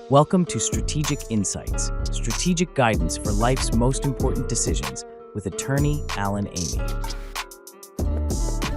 Welcome to Strategic Insights, strategic guidance for life's most important decisions with attorney Alan Eighmey.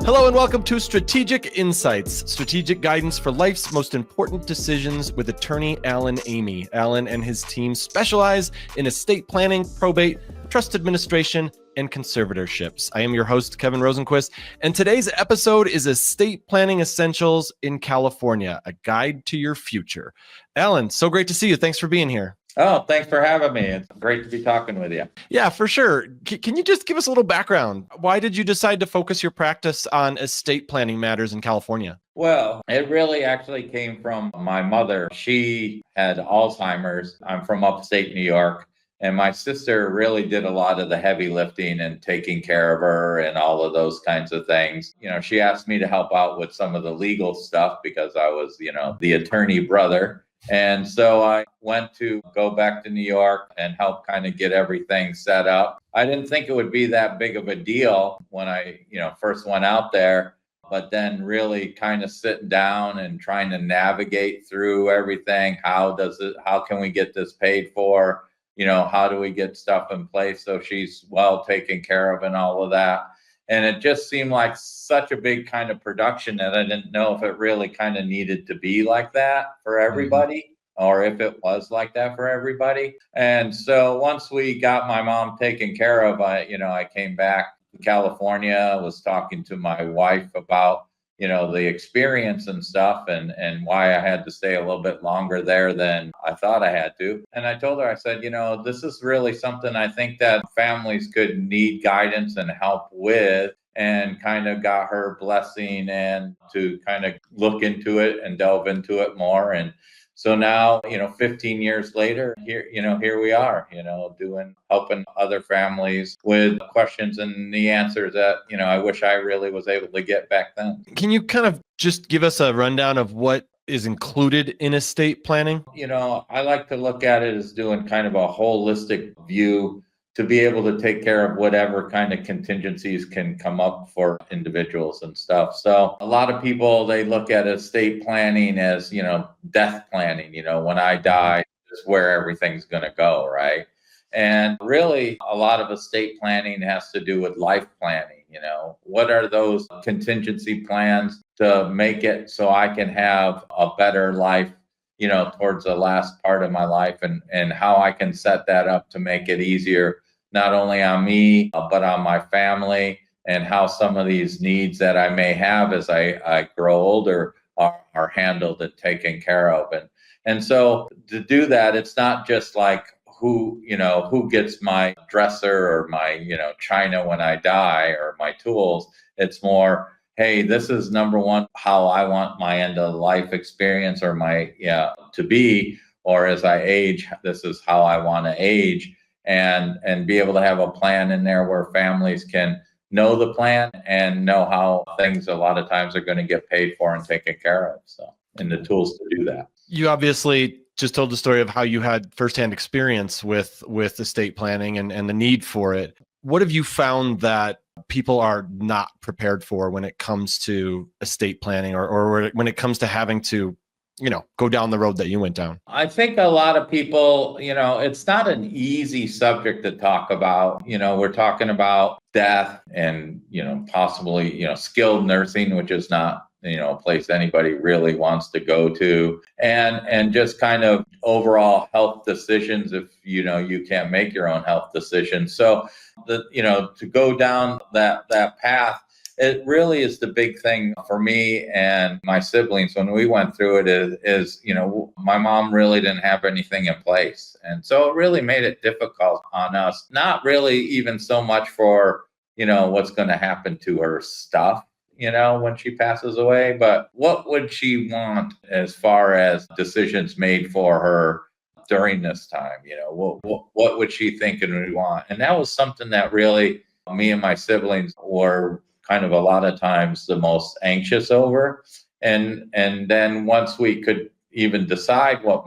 Hello and welcome to Strategic Insights, strategic guidance for life's most important decisions with attorney Alan Eighmey. Alan and his team specialize in estate planning, probate, trust administration, and conservatorships. I am your host, Kevin Rosenquist, and today's episode is Estate Planning Essentials in California, a guide to your future. Alan, so great to see you. Thanks for being here. Oh, thanks for having me. It's great to be talking with you. Yeah, for sure. Can you just give us a little background? Why did you decide to focus your practice on estate planning matters in California? Well, it really actually came from my mother. She had Alzheimer's. I'm from upstate New York. And my sister really did a lot of the heavy lifting and taking care of her and all of those kinds of things. You know, she asked me to help out with some of the legal stuff because I was, the attorney brother. And so I went to go back to New York and help kind of get everything set up. I didn't think it would be that big of a deal when I, first went out there, but then really kind of sitting down and trying to navigate through everything. How can we get this paid for? How do we get stuff in place so she's well taken care of and all of that? And it just seemed like such a big kind of production that I didn't know if it really kind of needed to be like that for everybody or if it was like that for everybody. And so once we got my mom taken care of, I came back to California, was talking to my wife about the experience and stuff and why I had to stay a little bit longer there than I thought I had to. And I told her, I said, this is really something I think that families could need guidance and help with, and kind of got her blessing and to kind of look into it and delve into it more. And so now, 15 years later, here we are, helping other families with questions and the answers that, I wish I really was able to get back then. Can you kind of just give us a rundown of what is included in estate planning? I like to look at it as doing kind of a holistic view to be able to take care of whatever kind of contingencies can come up for individuals and stuff. So a lot of people, they look at estate planning as, death planning, when I die, is where everything's going to go, right? And really, a lot of estate planning has to do with life planning. What are those contingency plans to make it so I can have a better life, towards the last part of my life, and how I can set that up to make it easier, not only on me, but on my family, and how some of these needs that I may have as I grow older are handled and taken care of. And so to do that, it's not just like who gets my dresser or my, china when I die or my tools. It's more, hey, this is number one, how I want my end of life experience or to be, or as I age, this is how I want to age, and be able to have a plan in there where families can know the plan and know how things a lot of times are going to get paid for and taken care of. So, and the tools to do that. You obviously just told the story of how you had firsthand experience with estate planning and the need for it. What have you found that people are not prepared for when it comes to estate planning or when it comes to having to, go down the road that you went down? I think a lot of people, it's not an easy subject to talk about. We're talking about death and, possibly, skilled nursing, which is not, a place anybody really wants to go to, and just kind of overall health decisions if, you can't make your own health decisions. So, to go down that path, it really is the big thing for me and my siblings when we went through it is, my mom really didn't have anything in place. And so it really made it difficult on us, not really even so much for, what's going to happen to her stuff, when she passes away, but what would she want as far as decisions made for her during this time? What would she think and would want? And that was something that really me and my siblings were kind of a lot of times the most anxious over. And then once we could even decide what,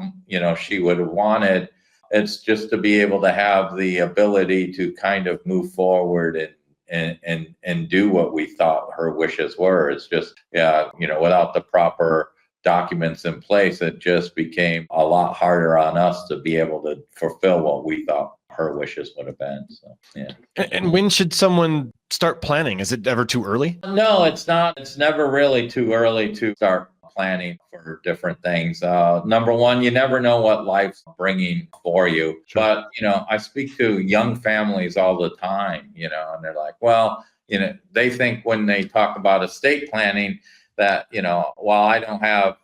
she would have wanted, it's just to be able to have the ability to kind of move forward and do what we thought her wishes were. It's just, without the proper documents in place, it just became a lot harder on us to be able to fulfill what we thought her wishes would have been. So, yeah. And when should someone start planning? Is it ever too early? No, it's not. It's never really too early to start planning for different things. Number one, you never know what life's bringing for you. Sure. But, I speak to young families all the time, and they're like, well, they think when they talk about estate planning that, while I don't have,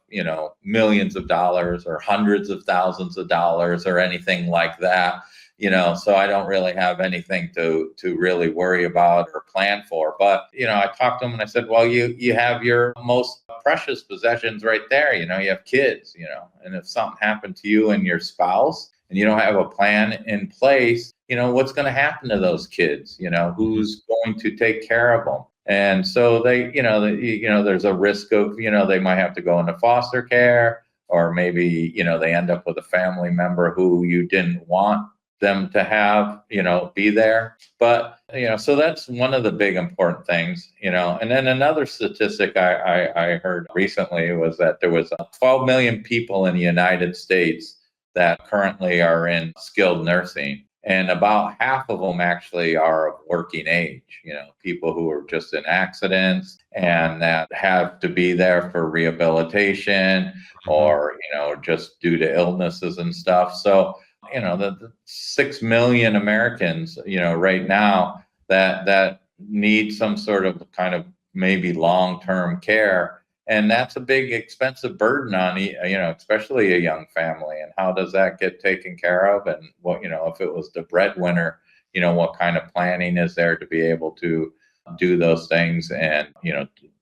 millions of dollars or hundreds of thousands of dollars or anything like that, so I don't really have anything to really worry about or plan for. But, I talked to them and I said, well, you have your most precious possessions right there. You have kids, and if something happened to you and your spouse and you don't have a plan in place, what's going to happen to those kids? Who's going to take care of them? And so they, there's a risk of, they might have to go into foster care, or maybe, they end up with a family member who you didn't want them to have, be there. But, so that's one of the big important things, and then another statistic I heard recently was that there was 12 million people in the United States that currently are in skilled nursing. And about half of them actually are of working age, people who are just in accidents and that have to be there for rehabilitation or, just due to illnesses and stuff. So, the 6 million Americans, right now that need some sort of kind of maybe long-term care. And that's a big expensive burden on, especially a young family. And how does that get taken care of? And what, if it was the breadwinner, what kind of planning is there to be able to do those things and,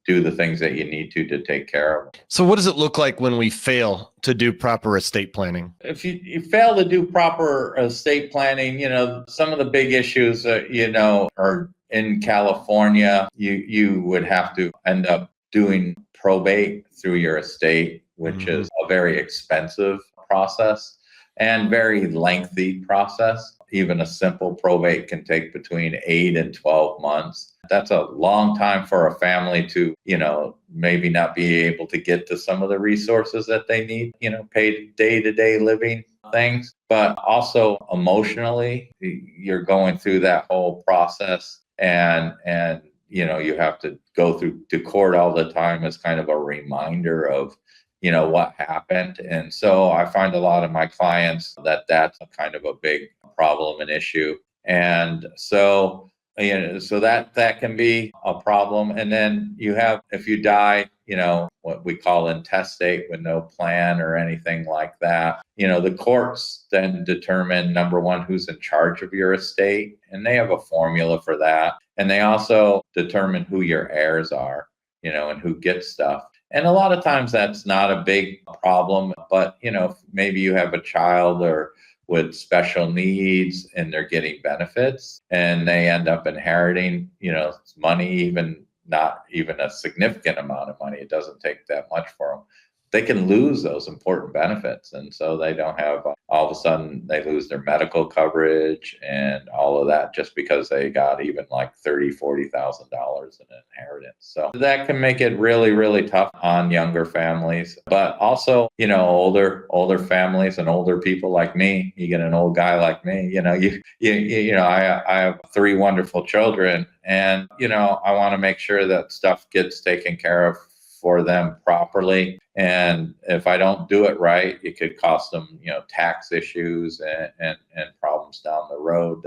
do the things that you need to take care of them. So what does it look like when we fail to do proper estate planning? If you fail to do proper estate planning, some of the big issues, are in California, you would have to end up doing probate through your estate, which is a very expensive process and very lengthy process. Even a simple probate can take between 8 and 12 months. That's a long time for a family to, maybe not be able to get to some of the resources that they need, pay day-to-day living things. But also emotionally, you're going through that whole process and you have to go through to court all the time as kind of a reminder of, what happened. And so I find a lot of my clients that's a kind of a big problem and issue. And so, so that can be a problem. And then you have, if you die, what we call intestate with no plan or anything like that, the courts then determine, number one, who's in charge of your estate. And they have a formula for that. And they also determine who your heirs are, and who gets stuff. And a lot of times that's not a big problem, but, maybe you have a child or with special needs and they're getting benefits and they end up inheriting, money, even not even a significant amount of money. It doesn't take that much for them. They can lose those important benefits. And so they don't have, all of a sudden they lose their medical coverage and all of that just because they got even like $30,000, $40,000 in inheritance. So that can make it really, really tough on younger families, but also, older families and older people like me. You get an old guy like me, I have 3 wonderful children and, I want to make sure that stuff gets taken care of for them properly. And if I don't do it right, it could cost them, tax issues and problems down the road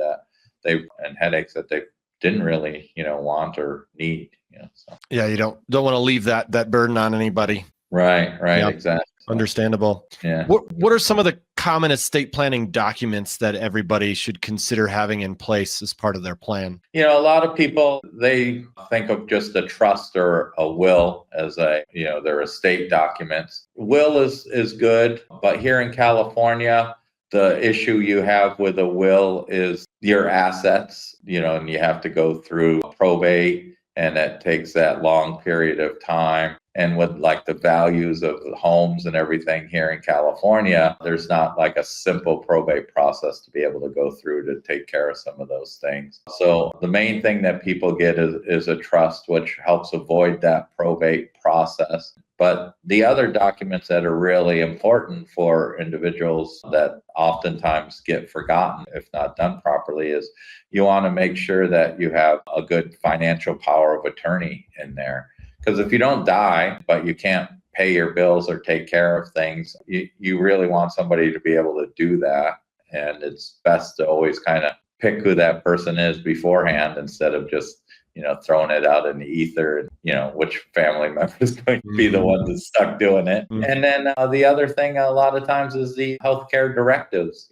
and headaches that they didn't really, want or need. So. Yeah, you don't want to leave that burden on anybody. Right, Yeah. Exactly. Understandable. Yeah. What are some of the common estate planning documents that everybody should consider having in place as part of their plan? A lot of people, they think of just a trust or a will as their estate documents. Will is good, but here in California, the issue you have with a will is your assets, and you have to go through probate, and it takes that long period of time. And with like the values of the homes and everything here in California, there's not like a simple probate process to be able to go through to take care of some of those things. So the main thing that people get is a trust, which helps avoid that probate process. But the other documents that are really important for individuals that oftentimes get forgotten if not done properly is you want to make sure that you have a good financial power of attorney in there. Because if you don't die, but you can't pay your bills or take care of things, you really want somebody to be able to do that. And it's best to always kind of pick who that person is beforehand instead of just throwing it out in the ether and, which family member is going to be the one that's stuck doing it. And then the other thing a lot of times is the healthcare directives.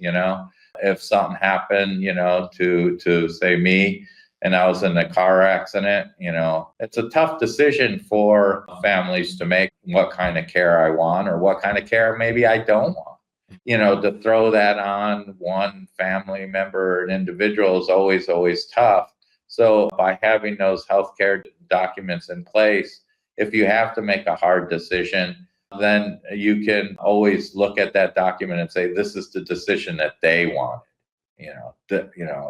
If something happened, to say me, and I was in a car accident, it's a tough decision for families to make what kind of care I want or what kind of care maybe I don't want. To throw that on one family member or an individual is always tough. So by having those healthcare documents in place, if you have to make a hard decision, then you can always look at that document and say, this is the decision that they wanted.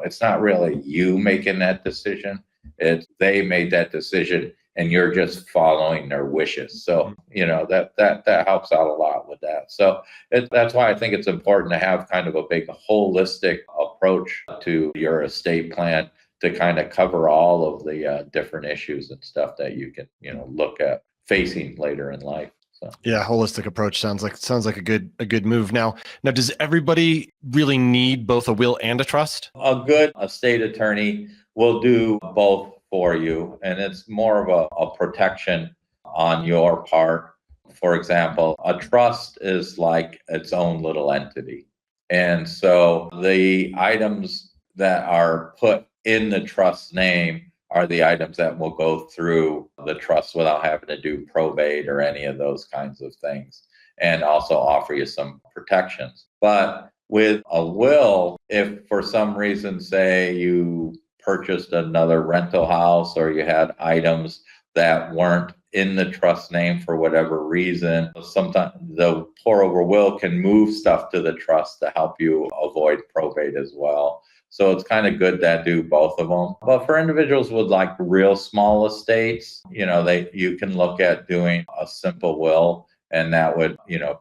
It's not really you making that decision. It's they made that decision and you're just following their wishes. So, that helps out a lot with that. So that's why I think it's important to have kind of a big holistic approach to your estate plan to kind of cover all of the different issues and stuff that you can, look at facing later in life. So. Yeah, holistic approach sounds like a good move. Now, does everybody really need both a will and a trust? A good estate attorney will do both for you, and it's more of a protection on your part. For example, a trust is like its own little entity. And so the items that are put in the trust name are the items that will go through the trust without having to do probate or any of those kinds of things, and also offer you some protections. But with a will, if for some reason, say you purchased another rental house or you had items that weren't in the trust name for whatever reason, sometimes the pour over will can move stuff to the trust to help you avoid probate as well. So it's kind of good to do both of them. But for individuals with like real small estates, you can look at doing a simple will, and that would,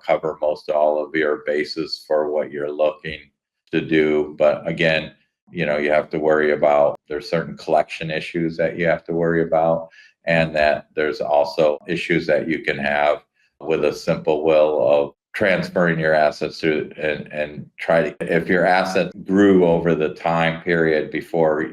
cover most all of your bases for what you're looking to do. But again, you have to worry about, there's certain collection issues that you have to worry about, and that there's also issues that you can have with a simple will of transferring your assets to and try to, if your asset grew over the time period before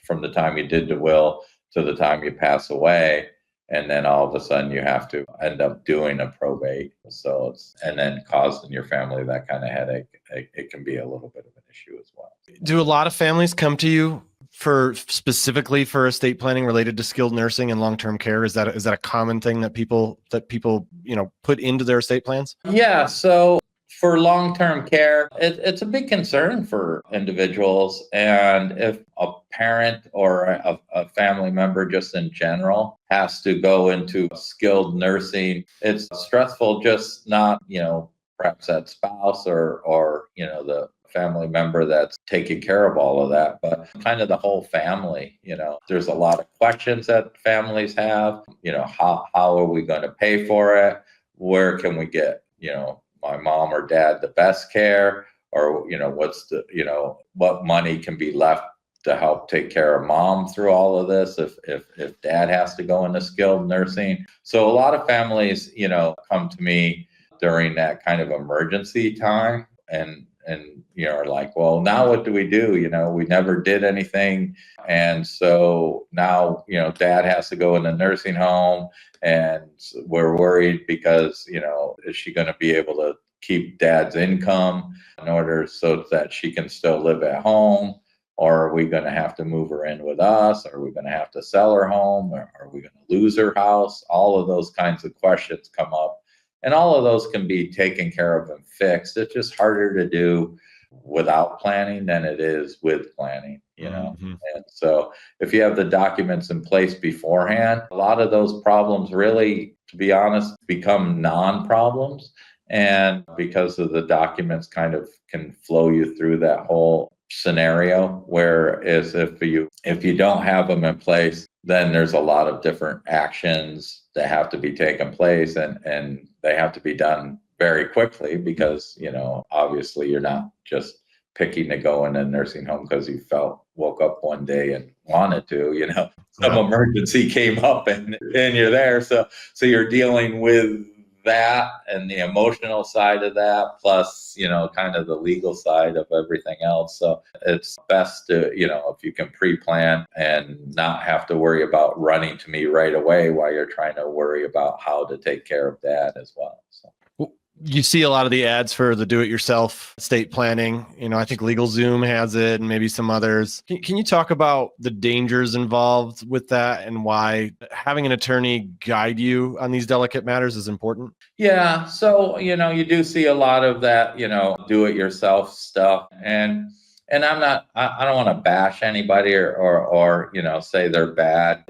from the time you did the will to the time you pass away, and then all of a sudden you have to end up doing a probate. So and then causing your family that kind of headache, it can be a little bit of an issue as well. Do a lot of families come to you specifically for estate planning related to skilled nursing and long-term care? Is that a common thing that people put into their estate plans? Yeah. So for long-term care, it's a big concern for individuals. And if a parent or a family member just in general has to go into skilled nursing, it's stressful, just not, perhaps that spouse or the family member that's taking care of all of that, but kind of the whole family. There's a lot of questions that families have. How are we going to pay for it? Where can we get, my mom or dad the best care? Or, what's the, what money can be left to help take care of mom through all of this if dad has to go into skilled nursing. So a lot of families, come to me during that kind of emergency time and are like, well, now what do? We never did anything. And so now, dad has to go in the nursing home, and we're worried because, is she going to be able to keep dad's income in order so that she can still live at home? Or are we going to have to move her in with us? Are we going to have to sell her home? Or are we going to lose her house? All of those kinds of questions come up. And all of those can be taken care of and fixed. It's just harder to do without planning than it is with planning, Mm-hmm. And so if you have the documents in place beforehand, a lot of those problems really, to be honest, become non-problems. And because of the documents kind of can flow you through that whole scenario, whereas if you don't have them in place, then there's a lot of different actions that have to be taken place, and they have to be done very quickly because, obviously you're not just picking to go in a nursing home because you woke up one day and wanted to, some emergency came up and you're there. So you're dealing with that and the emotional side of that, plus, kind of the legal side of everything else. So it's best to, if you can pre-plan and not have to worry about running to me right away while you're trying to worry about how to take care of that as well. So. You see a lot of the ads for the do-it-yourself estate planning. I think LegalZoom has it and maybe some others. Can you talk about the dangers involved with that and why having an attorney guide you on these delicate matters is important? Yeah. So, you do see a lot of that, do-it-yourself stuff. And I don't want to bash anybody or say they're bad.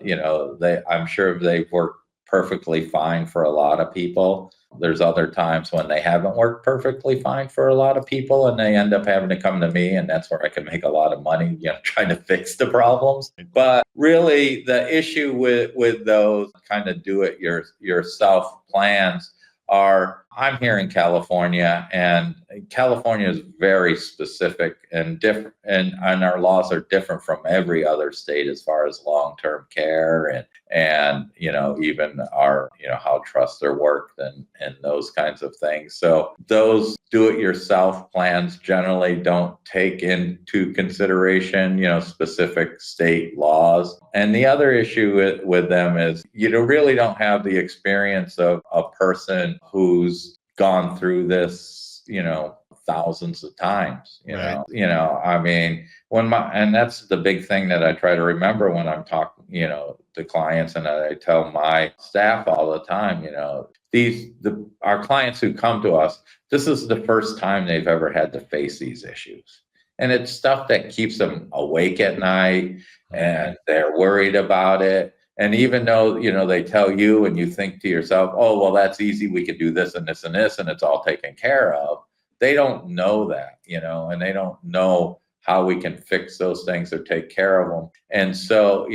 I'm sure they've worked perfectly fine for a lot of people. There's other times when they haven't worked perfectly fine for a lot of people and they end up having to come to me, and that's where I can make a lot of money, trying to fix the problems. But really the issue with those kind of do-it-yourself plans are, I'm here in California, and California is very specific and different, and our laws are different from every other state as far as long-term care and even our, how trusts are worked and those kinds of things. So those do-it-yourself plans generally don't take into consideration, specific state laws. And the other issue with them is you really don't have the experience of a person who's gone through this, thousands of times, Right. I mean, and that's the big thing that I try to remember when I'm talking, to clients, and I tell my staff all the time, our clients who come to us, this is the first time they've ever had to face these issues. And it's stuff that keeps them awake at night and they're worried about it. And even though, they tell you and you think to yourself, oh, well, that's easy. We can do this and this and this, and it's all taken care of. They don't know that, and they don't know how we can fix those things or take care of them. And so,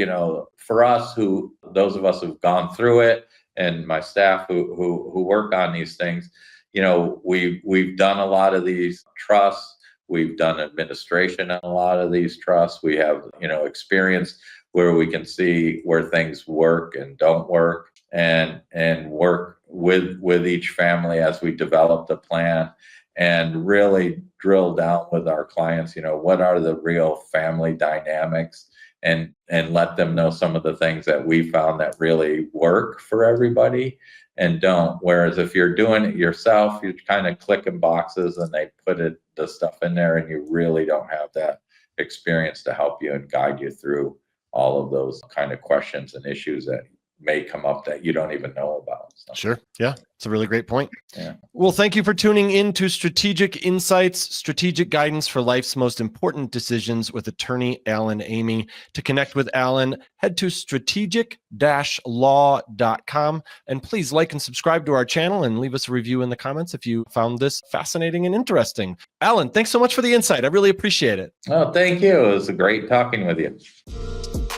for us those of us who've gone through it, and my staff who work on these things, we've done a lot of these trusts. We've done administration on a lot of these trusts. We have, experience where we can see where things work and don't work, and work with each family as we develop the plan, and really drill down with our clients, what are the real family dynamics, and let them know some of the things that we found that really work for everybody and don't. Whereas if you're doing it yourself, you're kind of clicking boxes and they put the stuff in there, and you really don't have that experience to help you and guide you through all of those kind of questions and issues that may come up that you don't even know about. So. Sure. Yeah. It's a really great point. Yeah. Well, thank you for tuning in to Strategic Insights, strategic guidance for life's most important decisions with attorney Alan Eighmey. To connect with Alan, head to strategic-law.com, and please like and subscribe to our channel and leave us a review in the comments if you found this fascinating and interesting. Alan, thanks so much for the insight. I really appreciate it. Oh, thank you. It was great talking with you.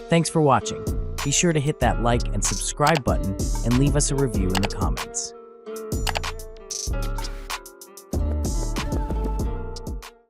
Thanks for watching. Be sure to hit that like and subscribe button and leave us a review in the comments.